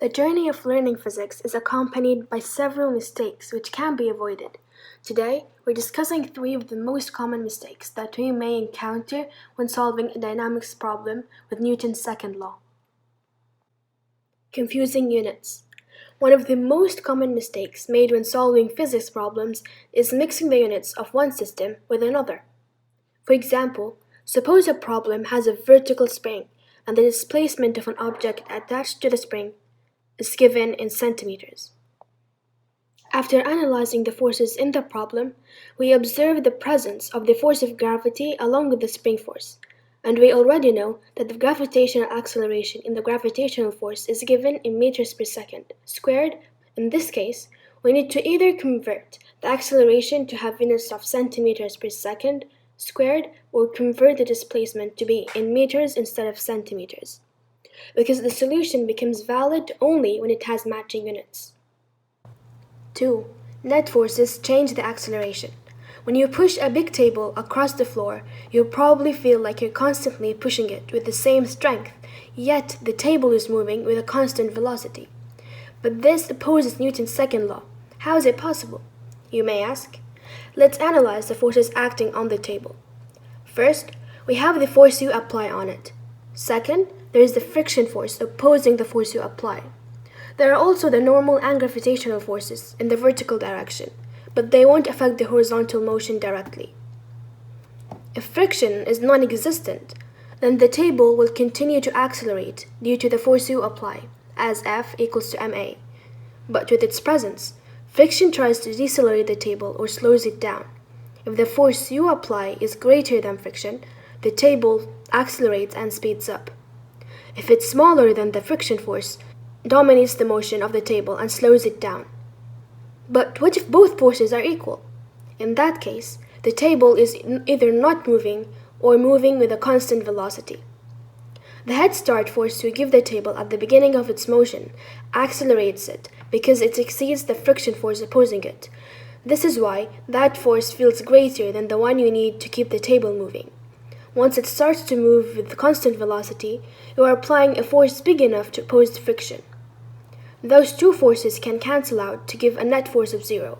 The journey of learning physics is accompanied by several mistakes which can be avoided. Today, we're discussing 3 of the most common mistakes that we may encounter when solving a dynamics problem with Newton's second law. Confusing units. One of the most common mistakes made when solving physics problems is mixing the units of one system with another. For example, suppose a problem has a vertical spring and the displacement of an object attached to the spring is given in centimeters. After analyzing the forces in the problem, we observe the presence of the force of gravity along with the spring force, and we already know that the gravitational acceleration in the gravitational force is given in meters per second squared. In this case, we need to either convert the acceleration to have units of centimeters per second squared or convert the displacement to be in meters instead of centimeters, because the solution becomes valid only when it has matching units. 2. Net forces change the acceleration. When you push a big table across the floor, you'll probably feel like you're constantly pushing it with the same strength, yet the table is moving with a constant velocity. But this opposes Newton's second law. How is it possible? You may ask. Let's analyze the forces acting on the table. First, we have the force you apply on it. Second, there is the friction force opposing the force you apply. There are also the normal and gravitational forces in the vertical direction, but they won't affect the horizontal motion directly. If friction is non-existent, then the table will continue to accelerate due to the force you apply, as F equals to ma. But with its presence, friction tries to decelerate the table or slows it down. If the force you apply is greater than friction, the table accelerates and speeds up. If it's smaller than the friction force, dominates the motion of the table and slows it down. But what if both forces are equal? In that case, the table is either not moving or moving with a constant velocity. The head start force we give the table at the beginning of its motion accelerates it because it exceeds the friction force opposing it. This is why that force feels greater than the one you need to keep the table moving. Once it starts to move with constant velocity, you are applying a force big enough to oppose the friction. Those two forces can cancel out to give a net force of 0.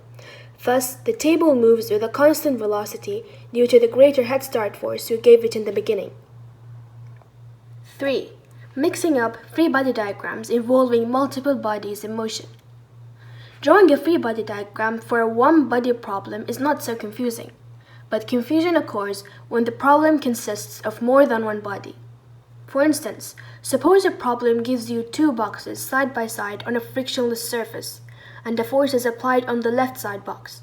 Thus, the table moves with a constant velocity due to the greater head start force you gave it in the beginning. 3. Mixing up free body diagrams involving multiple bodies in motion. Drawing a free body diagram for a one-body problem is not so confusing, but confusion occurs when the problem consists of more than one body. For instance, suppose a problem gives you 2 boxes side by side on a frictionless surface, and a force is applied on the left side box.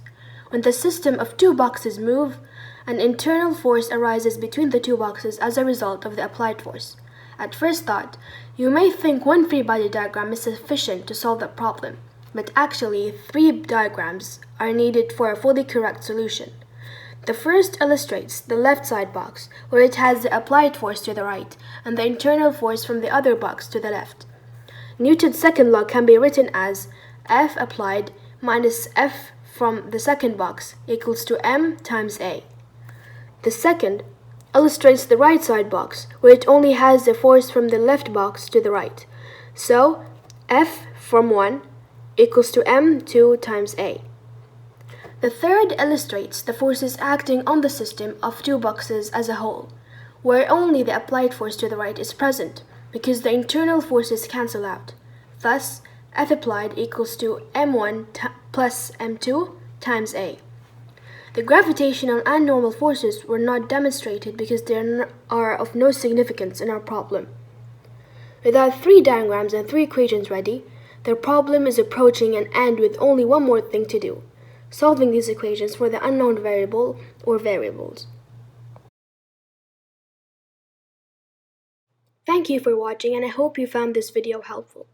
When the system of 2 boxes move, an internal force arises between the 2 boxes as a result of the applied force. At first thought, you may think one free body diagram is sufficient to solve the problem, but actually 3 diagrams are needed for a fully correct solution. The first illustrates the left side box, where it has the applied force to the right and the internal force from the other box to the left. Newton's second law can be written as F applied minus F from the second box equals to m times a. The second illustrates the right side box, where it only has the force from the left box to the right. So, F from 1 equals to m2 times a. The third illustrates the forces acting on the system of 2 boxes as a whole, where only the applied force to the right is present, because the internal forces cancel out. Thus, F applied equals to m1 plus m2 times a. The gravitational and normal forces were not demonstrated because they are of no significance in our problem. With our 3 diagrams and 3 equations ready, the problem is approaching an end with only one more thing to do: solving these equations for the unknown variable or variables. Thank you for watching, and I hope you found this video helpful.